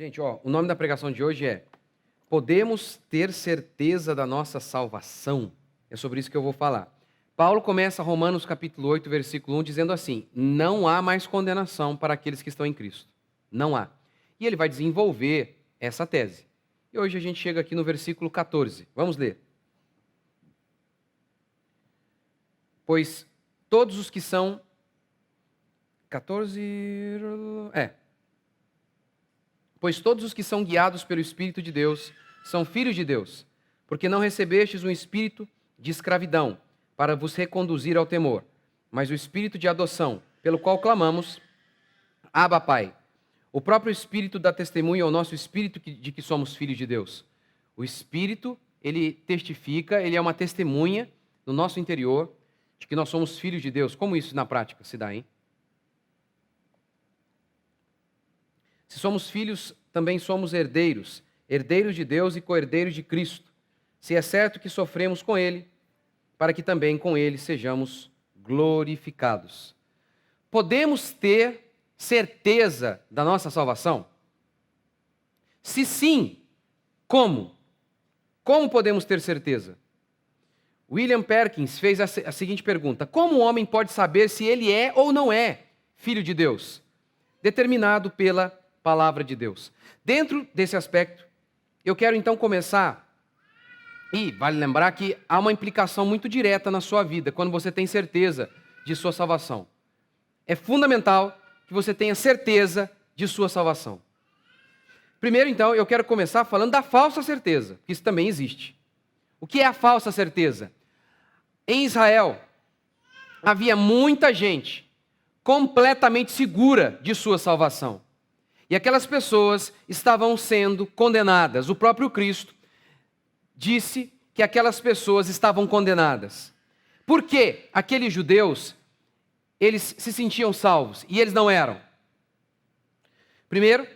Gente, o nome da pregação de hoje é Podemos ter certeza da nossa salvação. É sobre isso que eu vou falar. Paulo começa Romanos capítulo 8, versículo 1, dizendo assim: não há mais condenação para aqueles que estão em Cristo. Não há. E ele vai desenvolver essa tese. E hoje a gente chega aqui no versículo 14. Vamos ler. Pois todos os que são... 14... Pois todos os que são guiados pelo Espírito de Deus são filhos de Deus, porque não recebestes um espírito de escravidão para vos reconduzir ao temor, mas o espírito de adoção, pelo qual clamamos, Abba, Pai. O próprio Espírito dá testemunho ao nosso espírito de que somos filhos de Deus. O Espírito, ele testifica, ele é uma testemunha no nosso interior de que nós somos filhos de Deus. Como isso na prática se dá, hein? Se somos filhos, também somos herdeiros, herdeiros de Deus e co-herdeiros de Cristo. Se é certo que sofremos com Ele, para que também com Ele sejamos glorificados. Podemos ter certeza da nossa salvação? Se sim, como? Como podemos ter certeza? William Perkins fez a seguinte pergunta: como um homem pode saber se ele é ou não é filho de Deus? Determinado pela palavra de Deus. Dentro desse aspecto, eu quero então começar, e vale lembrar que há uma implicação muito direta na sua vida, quando você tem certeza de sua salvação. É fundamental que você tenha certeza de sua salvação. Primeiro, então, eu quero começar falando da falsa certeza, que isso também existe. O que é a falsa certeza? Em Israel, havia muita gente completamente segura de sua salvação. E aquelas pessoas estavam sendo condenadas. O próprio Cristo disse que aquelas pessoas estavam condenadas. Por que aqueles judeus, eles se sentiam salvos e eles não eram? Primeiro,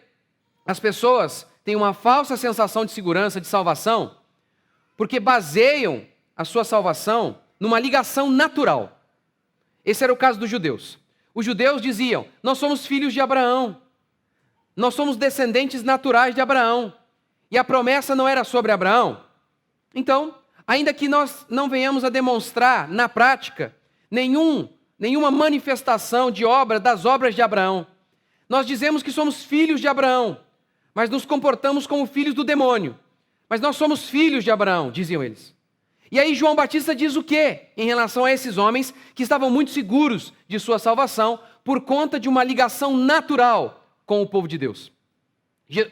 as pessoas têm uma falsa sensação de segurança, de salvação, porque baseiam a sua salvação numa ligação natural. Esse era o caso dos judeus. Os judeus diziam: nós somos filhos de Abraão. Nós somos descendentes naturais de Abraão. E a promessa não era sobre Abraão. Então, ainda que nós não venhamos a demonstrar na prática nenhuma manifestação das obras de Abraão, nós dizemos que somos filhos de Abraão, mas nos comportamos como filhos do demônio. Mas nós somos filhos de Abraão, diziam eles. E aí João Batista diz o quê em relação a esses homens que estavam muito seguros de sua salvação por conta de uma ligação natural com o povo de Deus?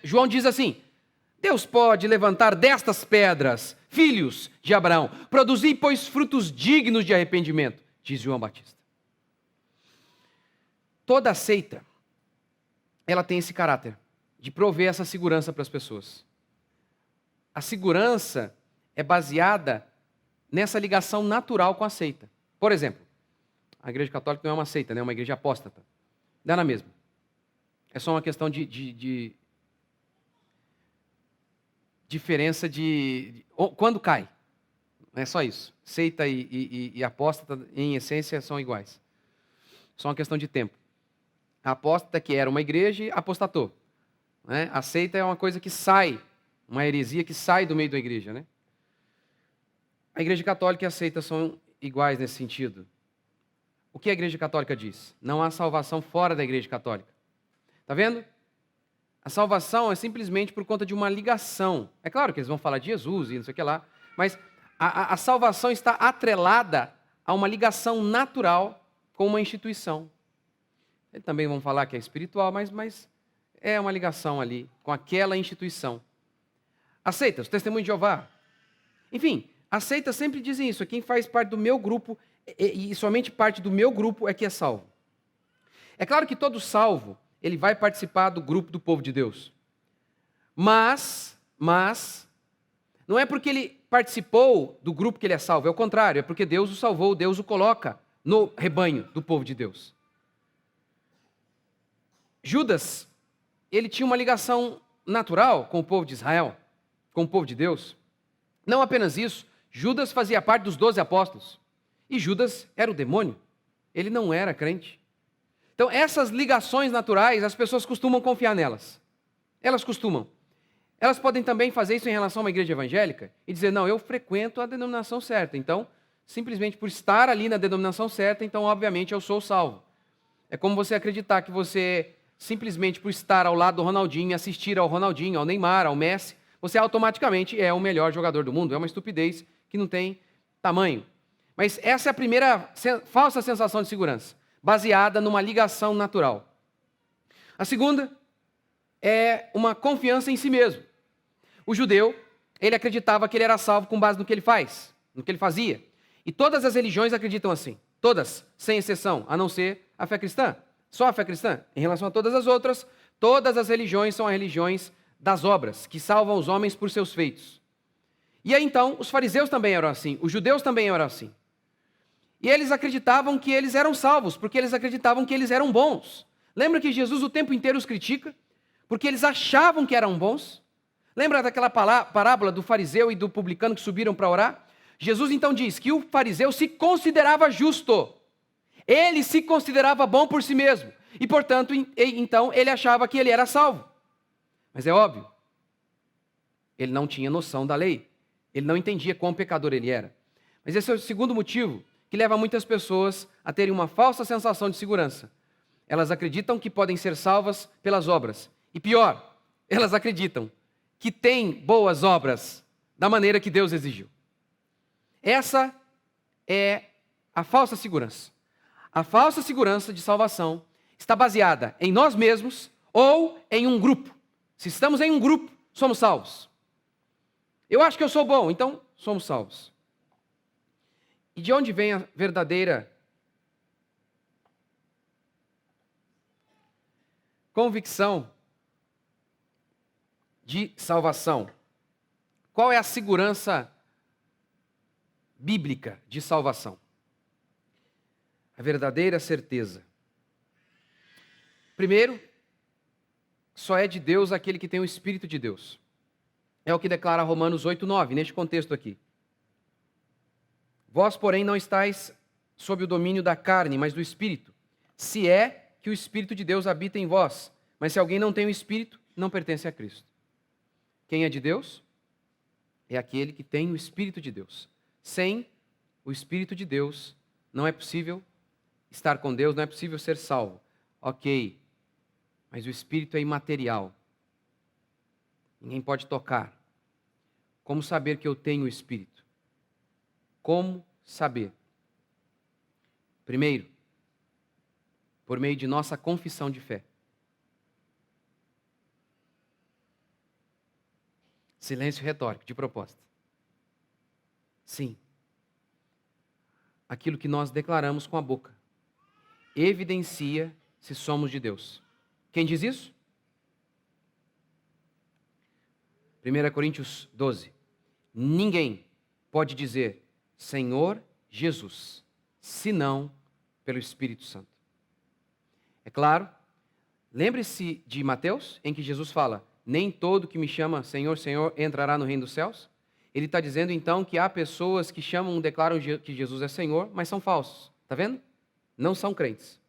João diz assim: Deus pode levantar destas pedras filhos de Abraão, produzir, pois, frutos dignos de arrependimento, diz João Batista. Toda seita, ela tem esse caráter de prover essa segurança para as pessoas. A segurança é baseada nessa ligação natural com a seita. Por exemplo, a Igreja Católica não é uma seita, é uma igreja apóstata. Dá na mesma. É só uma questão de diferença de quando cai. É só isso. Seita e apóstata, em essência, são iguais. Só uma questão de tempo. A apóstata, que era uma igreja, apostatou. Né? A seita é uma coisa que sai, uma heresia que sai do meio da igreja. Né? A Igreja Católica e a seita são iguais nesse sentido. O que a Igreja Católica diz? Não há salvação fora da Igreja Católica. Está vendo? A salvação é simplesmente por conta de uma ligação. É claro que eles vão falar de Jesus e não sei o que lá, mas a salvação está atrelada a uma ligação natural com uma instituição. Eles também vão falar que é espiritual, mas é uma ligação ali com aquela instituição. As seitas, os testemunhos de Jeová. Enfim, as seitas sempre dizem isso: quem faz parte do meu grupo, e somente parte do meu grupo é que é salvo. É claro que todo salvo, ele vai participar do grupo do povo de Deus. Mas, não é porque ele participou do grupo que ele é salvo, é o contrário, é porque Deus o salvou, Deus o coloca no rebanho do povo de Deus. Judas, ele tinha uma ligação natural com o povo de Israel, com o povo de Deus. Não apenas isso, Judas fazia parte dos 12 apóstolos. E Judas era o demônio, ele não era crente. Então, essas ligações naturais, as pessoas costumam confiar nelas. Elas costumam. Elas podem também fazer isso em relação a uma igreja evangélica e dizer, não, eu frequento a denominação certa, então, simplesmente por estar ali na denominação certa, então, obviamente, eu sou salvo. É como você acreditar que você, simplesmente por estar ao lado do Ronaldinho, assistir ao Ronaldinho, ao Neymar, ao Messi, você automaticamente é o melhor jogador do mundo. É uma estupidez que não tem tamanho. Mas essa é a primeira falsa sensação de segurança, baseada numa ligação natural. A segunda é uma confiança em si mesmo. O judeu, ele acreditava que ele era salvo com base no que ele faz, no que ele fazia. E todas as religiões acreditam assim. Todas, sem exceção, a não ser a fé cristã. Só a fé cristã. Em relação a todas as outras, todas as religiões são as religiões das obras, que salvam os homens por seus feitos. E aí então, os fariseus também eram assim, os judeus também eram assim. E eles acreditavam que eles eram salvos, porque eles acreditavam que eles eram bons. Lembra que Jesus o tempo inteiro os critica? Porque eles achavam que eram bons? Lembra daquela parábola do fariseu e do publicano que subiram para orar? Jesus então diz que o fariseu se considerava justo. Ele se considerava bom por si mesmo. E, portanto, então, ele achava que ele era salvo. Mas é óbvio, ele não tinha noção da lei. Ele não entendia quão pecador ele era. Mas esse é o segundo motivo que leva muitas pessoas a terem uma falsa sensação de segurança. Elas acreditam que podem ser salvas pelas obras. E pior, elas acreditam que têm boas obras da maneira que Deus exigiu. Essa é a falsa segurança. A falsa segurança de salvação está baseada em nós mesmos ou em um grupo. Se estamos em um grupo, somos salvos. Eu acho que eu sou bom, então somos salvos. E de onde vem a verdadeira convicção de salvação? Qual é a segurança bíblica de salvação? A verdadeira certeza. Primeiro, só é de Deus aquele que tem o Espírito de Deus. É o que declara Romanos 8:9, neste contexto aqui. Vós, porém, não estáis sob o domínio da carne, mas do Espírito, se é que o Espírito de Deus habita em vós. Mas se alguém não tem o Espírito, não pertence a Cristo. Quem é de Deus? É aquele que tem o Espírito de Deus. Sem o Espírito de Deus, não é possível estar com Deus, não é possível ser salvo. Ok, mas o Espírito é imaterial. Ninguém pode tocar. Como saber que eu tenho o Espírito? Como saber? Primeiro, por meio de nossa confissão de fé. Silêncio retórico, de propósito. Sim. Aquilo que nós declaramos com a boca evidencia se somos de Deus. Quem diz isso? 1 Coríntios 12. Ninguém pode dizer Senhor Jesus, senão pelo Espírito Santo. É claro, lembre-se de Mateus, em que Jesus fala, nem todo que me chama Senhor, Senhor entrará no reino dos céus. Ele está dizendo então que há pessoas que chamam, declaram que Jesus é Senhor, mas são falsos. Está vendo? Não são crentes.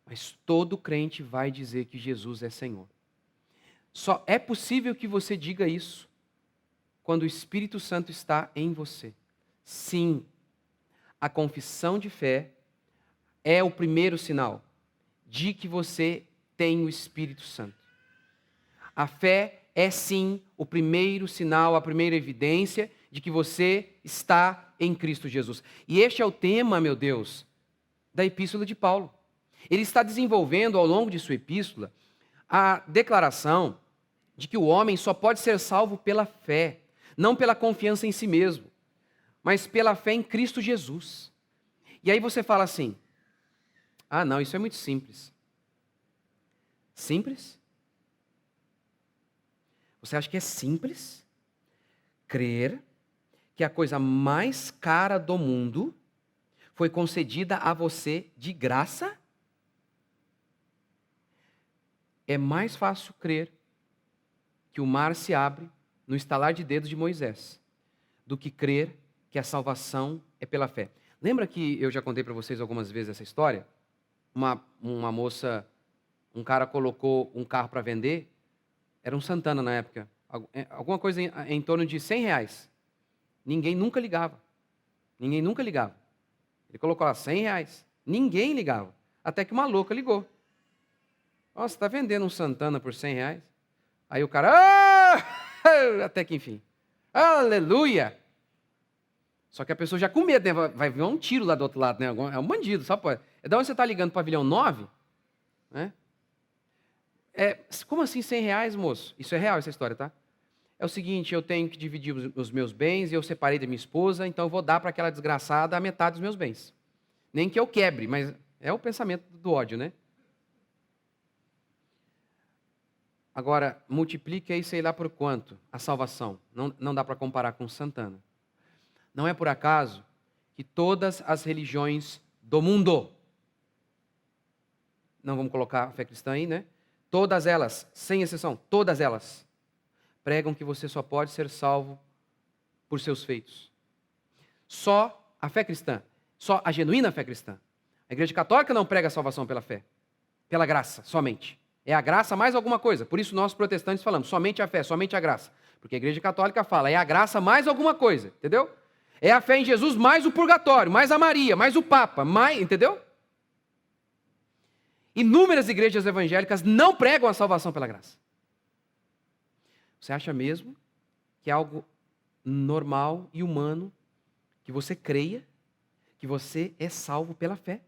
Mas todo crente vai dizer que Jesus é Senhor. Só é possível que você diga isso quando o Espírito Santo está em você. Sim, a confissão de fé é o primeiro sinal de que você tem o Espírito Santo. A fé é sim o primeiro sinal, a primeira evidência de que você está em Cristo Jesus. E este é o tema, meu Deus, da epístola de Paulo. Ele está desenvolvendo ao longo de sua epístola a declaração de que o homem só pode ser salvo pela fé, não pela confiança em si mesmo, mas pela fé em Cristo Jesus. E aí você fala assim, ah não, isso é muito simples. Simples? Você acha que é simples crer que a coisa mais cara do mundo foi concedida a você de graça? É mais fácil crer que o mar se abre no estalar de dedos de Moisés do que crer que a salvação é pela fé. Lembra que eu já contei para vocês algumas vezes essa história? Uma moça, um cara colocou um carro para vender Era um Santana na época. Alguma coisa em torno de R$ 100. Ninguém nunca ligava. Ninguém nunca ligava. Ele colocou lá R$ 100. Ninguém ligava. Até que uma louca ligou. Ó, você está vendendo um Santana por R$ 100? Aí o cara, até que enfim. Aleluia! Só que a pessoa já com medo, né? Vai vir um tiro lá do outro lado, né? É um bandido, só pode. É da onde você está ligando para o pavilhão 9? Né? Como assim R$ 100, moço? Isso é real, essa história, tá? É o seguinte, eu tenho que dividir os meus bens, e eu separei da minha esposa, então eu vou dar para aquela desgraçada a metade dos meus bens. Nem que eu quebre, mas é o pensamento do ódio, né? Agora, multiplique aí, sei lá por quanto, a salvação. Não dá para comparar com Santana. Não é por acaso que todas as religiões do mundo, não vamos colocar a fé cristã aí, né? Todas elas, sem exceção, todas elas, pregam que você só pode ser salvo por seus feitos. Só a fé cristã, só a genuína fé cristã. A Igreja Católica não prega a salvação pela fé, pela graça, somente. É a graça mais alguma coisa. Por isso nós protestantes falamos somente a fé, somente a graça. Porque a Igreja Católica fala, é a graça mais alguma coisa, entendeu? É a fé em Jesus mais o purgatório, mais a Maria, mais o Papa, mais, entendeu? Inúmeras igrejas evangélicas não pregam a salvação pela graça. Você acha mesmo que é algo normal e humano que você creia que você é salvo pela fé?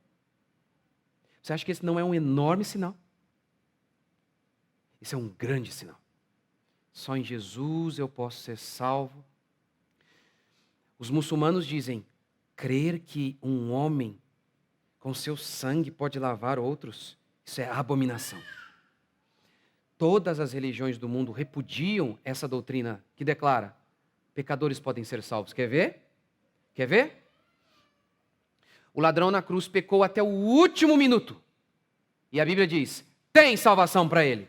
Você acha que esse não é um enorme sinal? Isso é um grande sinal. Só em Jesus eu posso ser salvo. Os muçulmanos dizem, crer que um homem com seu sangue pode lavar outros, isso é abominação. Todas as religiões do mundo repudiam essa doutrina que declara, pecadores podem ser salvos. Quer ver? Quer ver? O ladrão na cruz pecou até o último minuto. E a Bíblia diz, tem salvação para ele.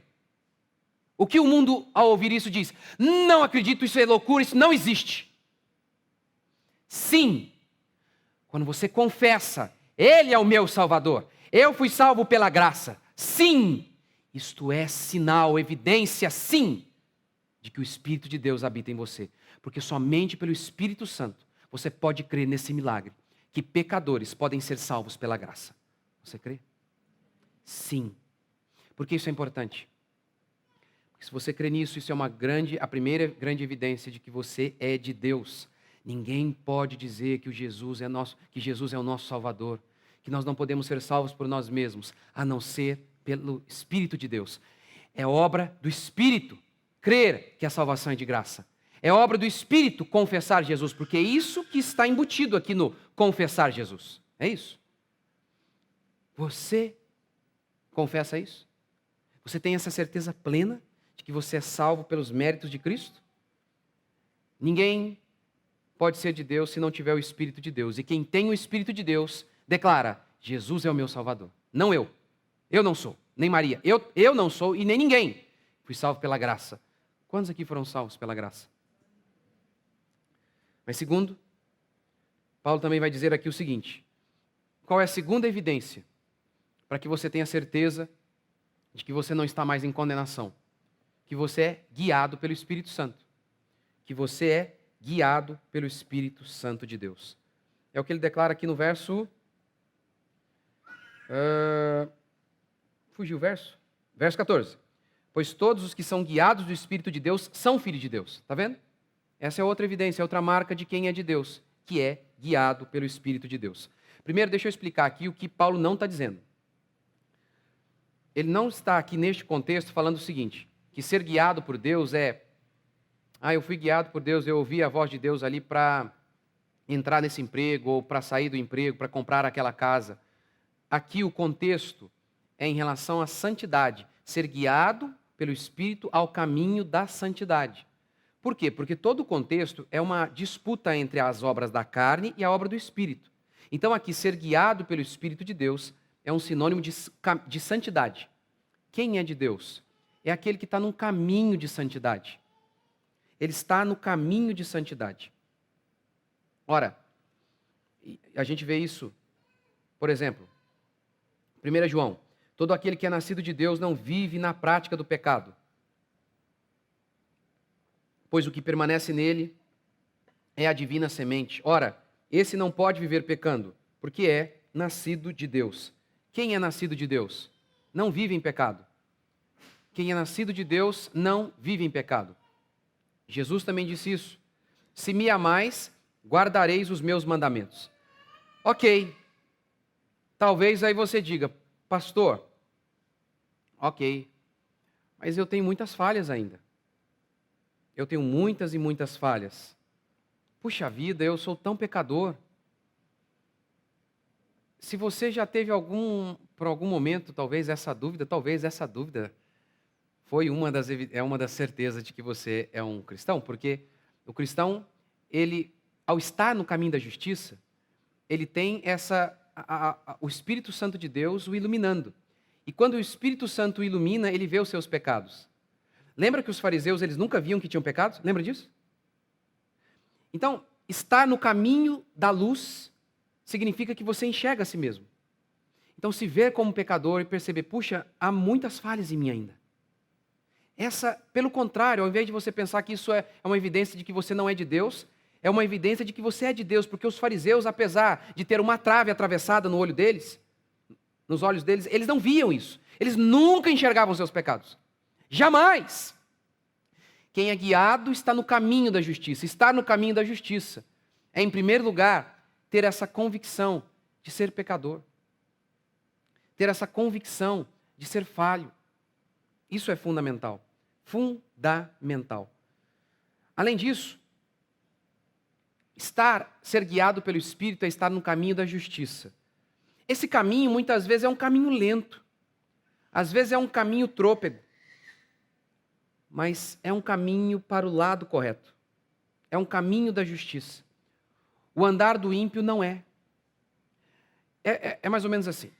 O que o mundo, ao ouvir isso, diz? Não acredito, isso é loucura, isso não existe. Sim, quando você confessa, Ele é o meu Salvador, eu fui salvo pela graça. Sim, isto é sinal, evidência, sim, de que o Espírito de Deus habita em você. Porque somente pelo Espírito Santo você pode crer nesse milagre, que pecadores podem ser salvos pela graça. Você crê? Sim. Por que isso é importante? Porque se você crê nisso, isso é a primeira grande evidência de que você é de Deus. Ninguém pode dizer que Jesus é o nosso Salvador, que nós não podemos ser salvos por nós mesmos, a não ser pelo Espírito de Deus. É obra do Espírito crer que a salvação é de graça. É obra do Espírito confessar Jesus, porque é isso que está embutido aqui no confessar Jesus. É isso. Você confessa isso? Você tem essa certeza plena de que você é salvo pelos méritos de Cristo? Ninguém pode ser de Deus se não tiver o Espírito de Deus. E quem tem o Espírito de Deus declara, Jesus é o meu Salvador. Não eu. Eu não sou. Nem Maria. Eu não sou e nem ninguém. Fui salvo pela graça. Quantos aqui foram salvos pela graça? Mas segundo, Paulo também vai dizer aqui o seguinte. Qual é a segunda evidência para que você tenha certeza de que você não está mais em condenação? Que você é guiado pelo Espírito Santo. Que você é guiado pelo Espírito Santo de Deus. É o que ele declara aqui no verso... Fugiu o verso? Verso 14. Pois todos os que são guiados do Espírito de Deus são filhos de Deus. Está vendo? Essa é outra evidência, outra marca de quem é de Deus, que é guiado pelo Espírito de Deus. Primeiro, deixa eu explicar aqui o que Paulo não está dizendo. Ele não está aqui neste contexto falando o seguinte, que ser guiado por Deus é... eu fui guiado por Deus, eu ouvi a voz de Deus ali para entrar nesse emprego, ou para sair do emprego, para comprar aquela casa. Aqui o contexto é em relação à santidade, ser guiado pelo Espírito ao caminho da santidade. Por quê? Porque todo o contexto é uma disputa entre as obras da carne e a obra do Espírito. Então aqui, ser guiado pelo Espírito de Deus é um sinônimo de santidade. Quem é de Deus? É aquele que está num caminho de santidade. Ele está no caminho de santidade. Ora, a gente vê isso, por exemplo, 1 João, todo aquele que é nascido de Deus não vive na prática do pecado. pois o que permanece nele é a divina semente. Ora, esse não pode viver pecando, porque é nascido de Deus. Quem é nascido de Deus não vive em pecado. Quem é nascido de Deus não vive em pecado. Jesus também disse isso. Se me amais, guardareis os meus mandamentos. Ok. Talvez aí você diga, pastor, ok, mas eu tenho muitas falhas ainda. Eu tenho muitas e muitas falhas. Puxa vida, eu sou tão pecador. Se você já teve por algum momento, talvez essa dúvida foi uma das certezas de que você é um cristão, porque o cristão, ele, ao estar no caminho da justiça, ele tem o Espírito Santo de Deus o iluminando. E quando o Espírito Santo o ilumina, ele vê os seus pecados. Lembra que os fariseus, eles nunca viam que tinham pecados? Lembra disso? Então, estar no caminho da luz significa que você enxerga a si mesmo. Então, se ver como pecador e perceber, puxa, há muitas falhas em mim ainda. Pelo contrário, ao invés de você pensar que isso é uma evidência de que você não é de Deus, é uma evidência de que você é de Deus, porque os fariseus, apesar de ter uma trave atravessada no olho deles, nos olhos deles, eles não viam isso. Eles nunca enxergavam seus pecados. Jamais. Quem é guiado está no caminho da justiça. Estar no caminho da justiça é, em primeiro lugar, ter essa convicção de ser pecador. Ter essa convicção de ser falho. Isso é fundamental. Fundamental. Além disso, ser guiado pelo Espírito é estar no caminho da justiça. Esse caminho, muitas vezes, é um caminho lento. Às vezes é um caminho trôpego. Mas é um caminho para o lado correto. É um caminho da justiça. O andar do ímpio não é. É mais ou menos assim.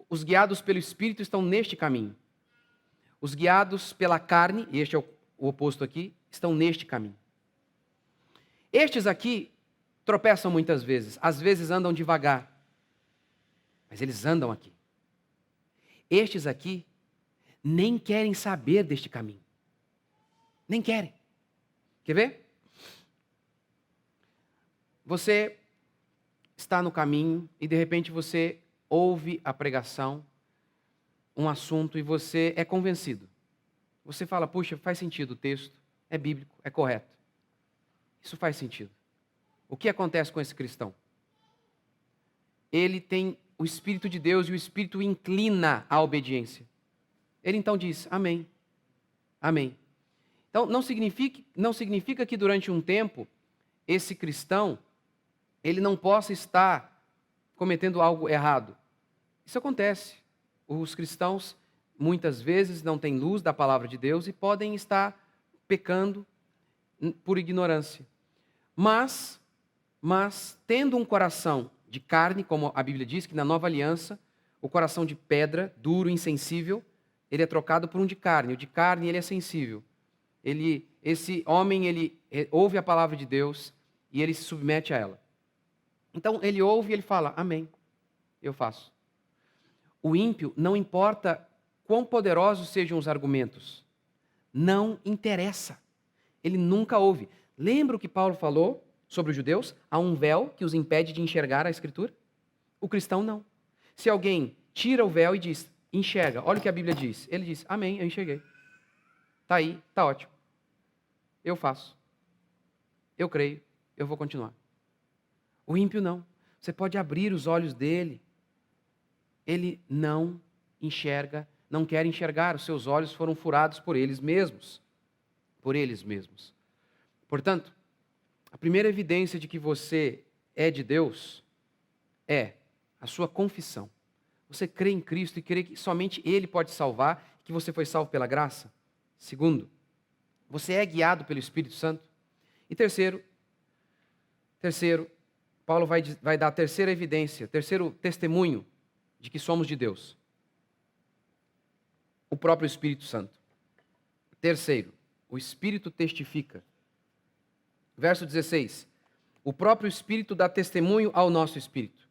Os guiados pelo Espírito estão neste caminho. Os guiados pela carne, e este é o oposto aqui, estão neste caminho. Estes aqui tropeçam muitas vezes, às vezes andam devagar, mas eles andam aqui. Estes aqui nem querem saber deste caminho. Nem querem. Quer ver? Você está no caminho e de repente você ouve a pregação, um assunto, e você é convencido. Você fala, puxa, faz sentido o texto, é bíblico, é correto. Isso faz sentido. O que acontece com esse cristão? Ele tem o Espírito de Deus e o Espírito o inclina à obediência. Ele então diz, amém, amém. Então não significa que durante um tempo, esse cristão, ele não possa estar cometendo algo errado. Isso acontece. Os cristãos, muitas vezes, não têm luz da palavra de Deus e podem estar pecando por ignorância. Mas tendo um coração de carne, como a Bíblia diz, que na nova aliança, o coração de pedra, duro, insensível, ele é trocado por um de carne. O de carne, ele é sensível. Esse homem, ele ouve a palavra de Deus e ele se submete a ela. Então, ele ouve e ele fala, amém, eu faço. O ímpio, não importa quão poderosos sejam os argumentos, não interessa. Ele nunca ouve. Lembra o que Paulo falou sobre os judeus? Há um véu que os impede de enxergar a Escritura? O cristão não. Se alguém tira o véu e diz, enxerga, olha o que a Bíblia diz. Ele diz, amém, eu enxerguei. Está aí, está ótimo. Eu faço. Eu creio, eu vou continuar. O ímpio não. Você pode abrir os olhos dele. Ele não enxerga, não quer enxergar. Os seus olhos foram furados por eles mesmos. Por eles mesmos. Portanto, a primeira evidência de que você é de Deus é a sua confissão. Você crê em Cristo e crê que somente Ele pode salvar, que você foi salvo pela graça. Segundo, você é guiado pelo Espírito Santo. E terceiro, Paulo vai dar a terceira evidência, terceiro testemunho de que somos de Deus. O próprio Espírito Santo. Terceiro, o Espírito testifica. Verso 16. O próprio Espírito dá testemunho ao nosso espírito.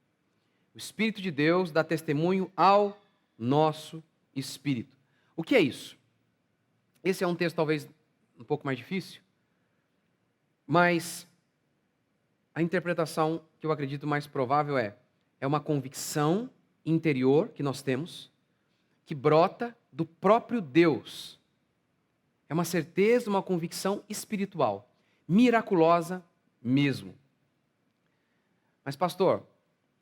O Espírito de Deus dá testemunho ao nosso espírito. O que é isso? Esse é um texto talvez um pouco mais difícil, mas a interpretação que eu acredito mais provável é uma convicção interior que nós temos, que brota do próprio Deus. É uma certeza, uma convicção espiritual, miraculosa mesmo. Mas pastor,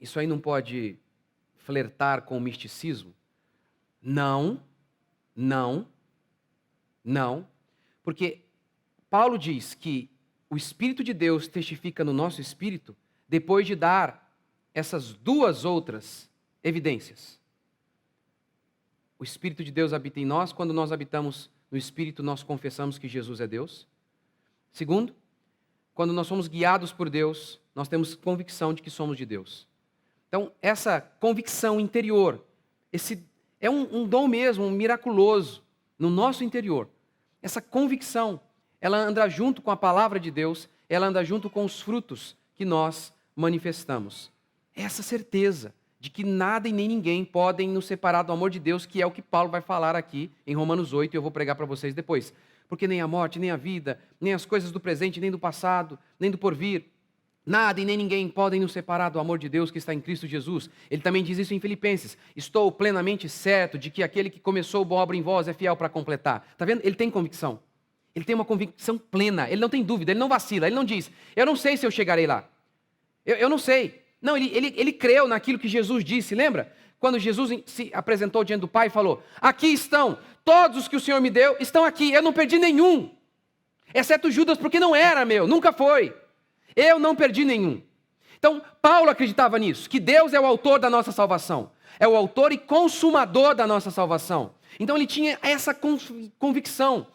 isso aí não pode flertar com o misticismo? Não, porque Paulo diz que o Espírito de Deus testifica no nosso espírito depois de dar essas duas outras evidências. O Espírito de Deus habita em nós, quando nós habitamos no Espírito, nós confessamos que Jesus é Deus. Segundo, quando nós somos guiados por Deus, nós temos convicção de que somos de Deus. Então, essa convicção interior, esse é um dom mesmo, um miraculoso, no nosso interior. Essa convicção, ela anda junto com a palavra de Deus, ela anda junto com os frutos que nós manifestamos. Essa certeza de que nada e nem ninguém podem nos separar do amor de Deus, que é o que Paulo vai falar aqui em Romanos 8, e eu vou pregar para vocês depois. Porque nem a morte, nem a vida, nem as coisas do presente, nem do passado, nem do porvir, nada e nem ninguém podem nos separar do amor de Deus que está em Cristo Jesus. Ele também diz isso em Filipenses. Estou plenamente certo de que aquele que começou a boa obra em vós é fiel para completar. Está vendo? Ele tem convicção. Ele tem uma convicção plena. Ele não tem dúvida, ele não vacila. Ele não diz, eu não sei se eu chegarei lá. Eu não sei. Não, ele creu naquilo que Jesus disse. Lembra? Quando Jesus se apresentou diante do Pai e falou, aqui estão, todos os que o Senhor me deu estão aqui. Eu não perdi nenhum. Exceto Judas, porque não era meu, nunca foi. Eu não perdi nenhum. Então, Paulo acreditava nisso, que Deus é o autor da nossa salvação. É o autor e consumador da nossa salvação. Então, ele tinha essa convicção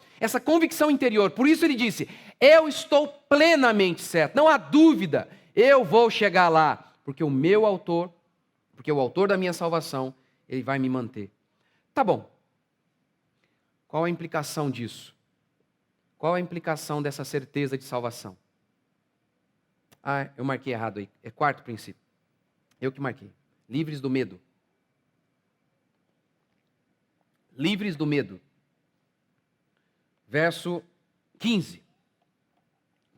interior. Por isso ele disse, eu estou plenamente certo, não há dúvida, eu vou chegar lá, porque o autor da minha salvação, ele vai me manter. Tá bom. Qual a implicação disso? Qual a implicação dessa certeza de salvação? Ah, eu marquei errado aí. É quarto princípio. Eu que marquei. Livres do medo. Livres do medo. Verso 15.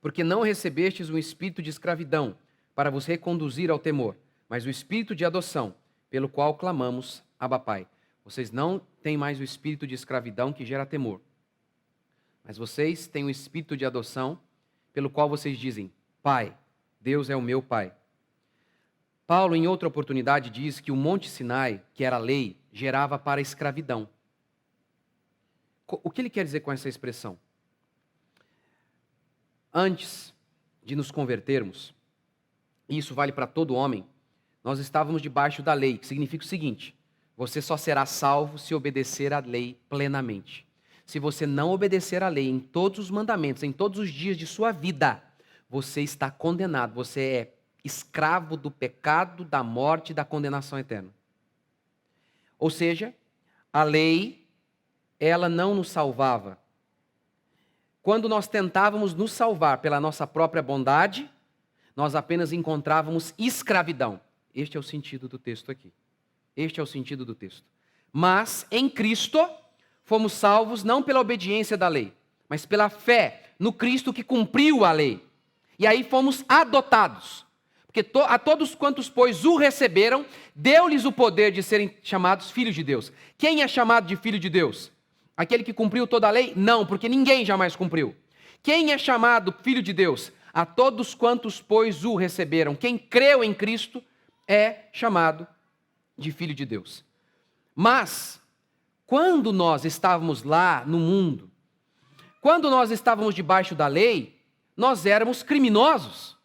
Porque não recebestes um espírito de escravidão para vos reconduzir ao temor, mas o espírito de adoção, pelo qual clamamos, Abba Pai. Vocês não têm mais o espírito de escravidão que gera temor, mas vocês têm o espírito de adoção, pelo qual vocês dizem, Pai, Deus é o meu Pai. Paulo, em outra oportunidade, diz que o Monte Sinai, que era a lei, gerava para a escravidão. O que ele quer dizer com essa expressão? Antes de nos convertermos, e isso vale para todo homem, nós estávamos debaixo da lei, que significa o seguinte, você só será salvo se obedecer à lei plenamente. Se você não obedecer à lei em todos os mandamentos, em todos os dias de sua vida, você está condenado, você é escravo do pecado, da morte e da condenação eterna. Ou seja, a lei, ela não nos salvava. Quando nós tentávamos nos salvar pela nossa própria bondade, nós apenas encontrávamos escravidão. Este é o sentido do texto aqui. Este é o sentido do texto. Mas, em Cristo, fomos salvos não pela obediência da lei, mas pela fé no Cristo que cumpriu a lei. E aí fomos adotados. Porque a todos quantos, pois, o receberam, deu-lhes o poder de serem chamados filhos de Deus. Quem é chamado de filho de Deus? Aquele que cumpriu toda a lei? Não, porque ninguém jamais cumpriu. Quem é chamado filho de Deus? A todos quantos, pois, o receberam. Quem creu em Cristo é chamado de filho de Deus. Mas, quando nós estávamos lá no mundo, quando nós estávamos debaixo da lei, nós éramos criminosos.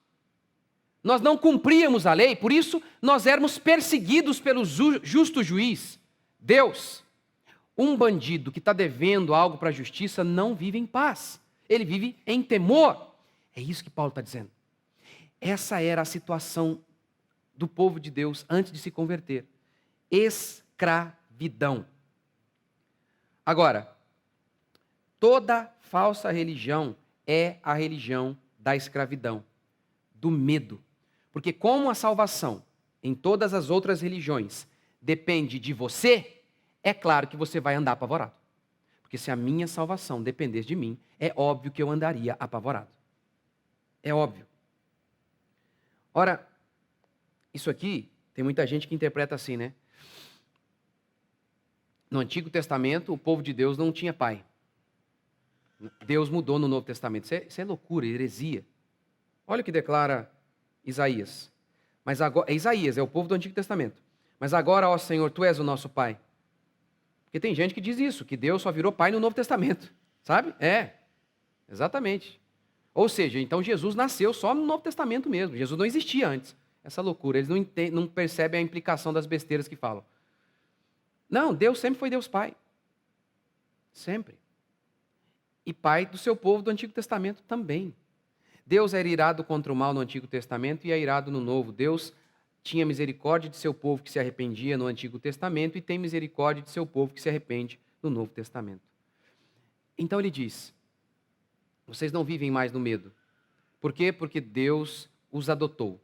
Nós não cumpríamos a lei, por isso nós éramos perseguidos pelo justo juiz, Deus. Um bandido que está devendo algo para a justiça não vive em paz. Ele vive em temor. É isso que Paulo está dizendo. Essa era a situação do povo de Deus antes de se converter. Escravidão. Agora, toda falsa religião é a religião da escravidão, do medo. Porque como a salvação em todas as outras religiões depende de você, é claro que você vai andar apavorado. Porque se a minha salvação dependesse de mim, é óbvio que eu andaria apavorado. É óbvio. Ora, isso aqui, tem muita gente que interpreta assim, né? No Antigo Testamento, o povo de Deus não tinha pai. Deus mudou no Novo Testamento. Isso é loucura, heresia. Olha o que declara Isaías. Mas agora, Isaías é o povo do Antigo Testamento. Mas agora, ó Senhor, Tu és o nosso pai. Porque tem gente que diz isso, que Deus só virou pai no Novo Testamento. Sabe? Exatamente. Ou seja, então Jesus nasceu só no Novo Testamento mesmo. Jesus não existia antes. Essa loucura. Eles não percebem a implicação das besteiras que falam. Não, Deus sempre foi Deus Pai. Sempre. E Pai do seu povo do Antigo Testamento também. Deus era irado contra o mal no Antigo Testamento e é irado no Novo. Deus tinha misericórdia de seu povo que se arrependia no Antigo Testamento e tem misericórdia de seu povo que se arrepende no Novo Testamento. Então ele diz, vocês não vivem mais no medo. Por quê? Porque Deus os adotou.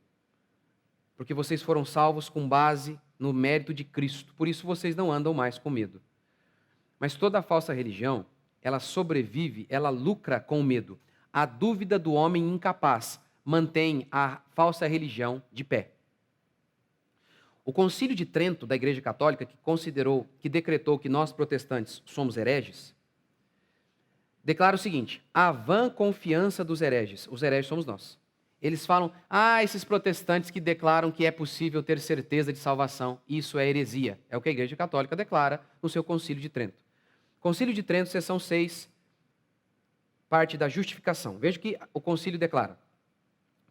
Porque vocês foram salvos com base no mérito de Cristo. Por isso vocês não andam mais com medo. Mas toda falsa religião, ela sobrevive, ela lucra com o medo. A dúvida do homem incapaz mantém a falsa religião de pé. O Concílio de Trento, da Igreja Católica, que decretou que nós protestantes somos hereges, declara o seguinte: a vã confiança dos hereges. Os hereges somos nós. Eles falam, esses protestantes que declaram que é possível ter certeza de salvação, isso é heresia. É o que a Igreja Católica declara no seu Concílio de Trento. Concílio de Trento, seção 6, parte da justificação. Veja o que o concílio declara.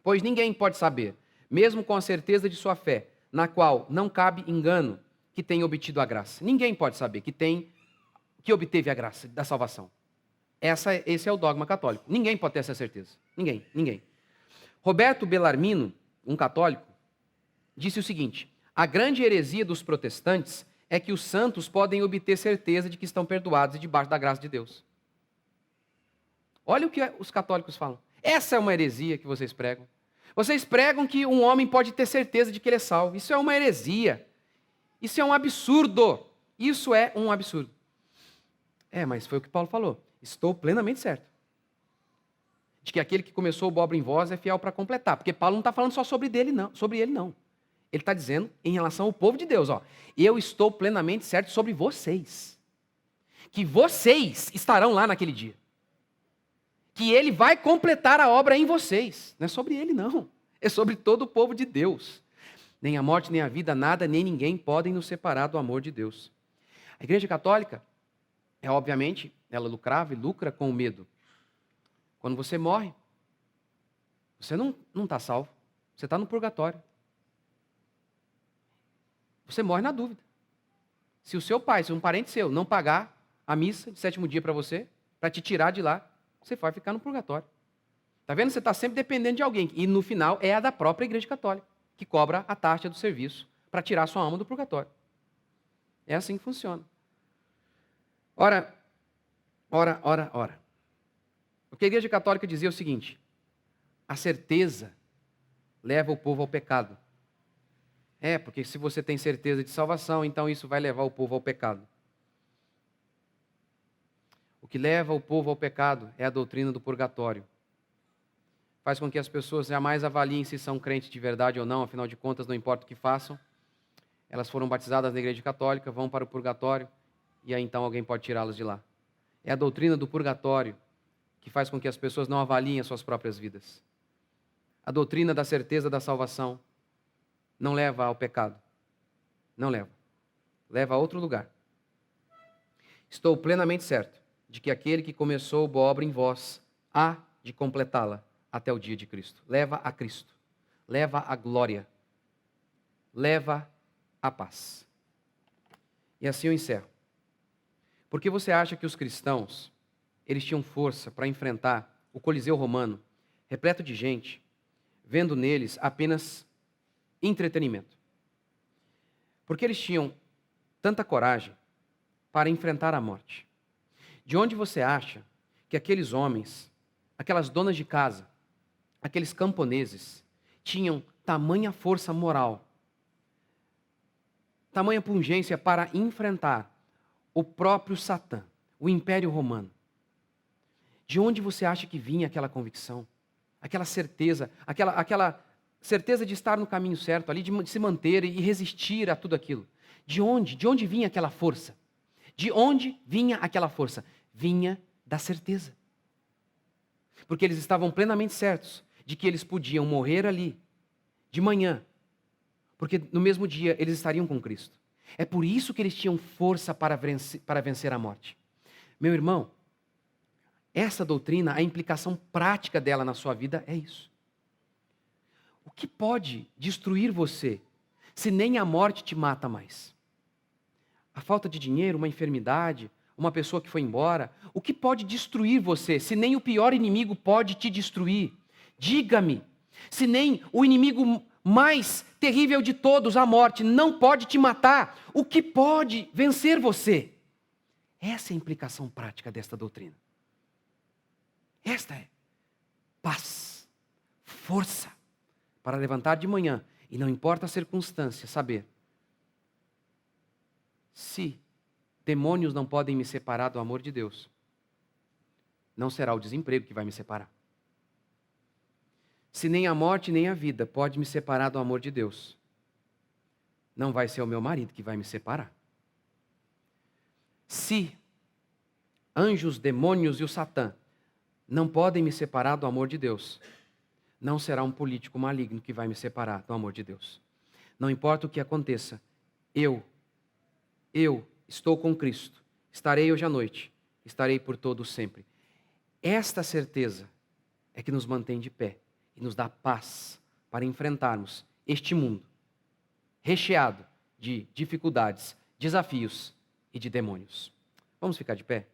Pois ninguém pode saber, mesmo com a certeza de sua fé, na qual não cabe engano, que tem obtido a graça. Ninguém pode saber que obteve a graça da salvação. Esse é o dogma católico. Ninguém pode ter essa certeza. Ninguém. Roberto Bellarmino, um católico, disse o seguinte: a grande heresia dos protestantes é que os santos podem obter certeza de que estão perdoados e debaixo da graça de Deus. Olha o que os católicos falam. Essa é uma heresia que vocês pregam. Vocês pregam que um homem pode ter certeza de que ele é salvo. Isso é uma heresia. Isso é um absurdo. Isso é um absurdo. Mas foi o que Paulo falou. Estou plenamente certo de que aquele que começou o boa obra em vós é fiel para completar. Porque Paulo não está falando só sobre ele, não. Ele está dizendo em relação ao povo de Deus, eu estou plenamente certo sobre vocês. Que vocês estarão lá naquele dia. Que ele vai completar a obra em vocês. Não é sobre ele, não. É sobre todo o povo de Deus. Nem a morte, nem a vida, nada, nem ninguém podem nos separar do amor de Deus. A Igreja Católica, obviamente, ela lucrava e lucra com o medo. Quando você morre, você não está salvo. Você está no purgatório. Você morre na dúvida. Se o seu pai, se um parente seu, não pagar a missa de sétimo dia para você, para te tirar de lá, você vai ficar no purgatório. Está vendo? Você está sempre dependendo de alguém. E no final é a da própria Igreja Católica, que cobra a taxa do serviço para tirar sua alma do purgatório. É assim que funciona. Ora. O que a Igreja Católica dizia é o seguinte: a certeza leva o povo ao pecado. Porque se você tem certeza de salvação, então isso vai levar o povo ao pecado. O que leva o povo ao pecado é a doutrina do purgatório. Faz com que as pessoas jamais avaliem se são crentes de verdade ou não, afinal de contas, não importa o que façam. Elas foram batizadas na Igreja Católica, vão para o purgatório, e aí então alguém pode tirá-las de lá. É a doutrina do purgatório que faz com que as pessoas não avaliem as suas próprias vidas. A doutrina da certeza da salvação não leva ao pecado. Não leva. Leva a outro lugar. Estou plenamente certo de que aquele que começou boa obra em vós há de completá-la até o dia de Cristo. Leva a Cristo. Leva a glória. Leva a paz. E assim eu encerro. Por que você acha que os cristãos, eles tinham força para enfrentar o Coliseu Romano, repleto de gente, vendo neles apenas entretenimento? Porque eles tinham tanta coragem para enfrentar a morte. De onde você acha que aqueles homens, aquelas donas de casa, aqueles camponeses, tinham tamanha força moral, tamanha pungência para enfrentar o próprio Satã, o Império Romano. De onde você acha que vinha aquela convicção? Aquela certeza, aquela certeza de estar no caminho certo, ali de se manter e resistir a tudo aquilo. De onde? De onde vinha aquela força? De onde vinha aquela força? Vinha da certeza. Porque eles estavam plenamente certos de que eles podiam morrer ali, de manhã, porque no mesmo dia eles estariam com Cristo. É por isso que eles tinham força para vencer a morte. Meu irmão, essa doutrina, a implicação prática dela na sua vida é isso. O que pode destruir você se nem a morte te mata mais? A falta de dinheiro, uma enfermidade, uma pessoa que foi embora. O que pode destruir você se nem o pior inimigo pode te destruir? Diga-me, se nem o inimigo mais terrível de todos, a morte, não pode te matar, o que pode vencer você? Essa é a implicação prática desta doutrina. Esta é paz, força para levantar de manhã e não importa a circunstância, saber: se demônios não podem me separar do amor de Deus, não será o desemprego que vai me separar. Se nem a morte nem a vida pode me separar do amor de Deus, não vai ser o meu marido que vai me separar. Se anjos, demônios e o Satã não podem me separar do amor de Deus, não será um político maligno que vai me separar do amor de Deus. Não importa o que aconteça, eu estou com Cristo, estarei hoje à noite, estarei por todo sempre. Esta certeza é que nos mantém de pé e nos dá paz para enfrentarmos este mundo recheado de dificuldades, desafios e de demônios. Vamos ficar de pé?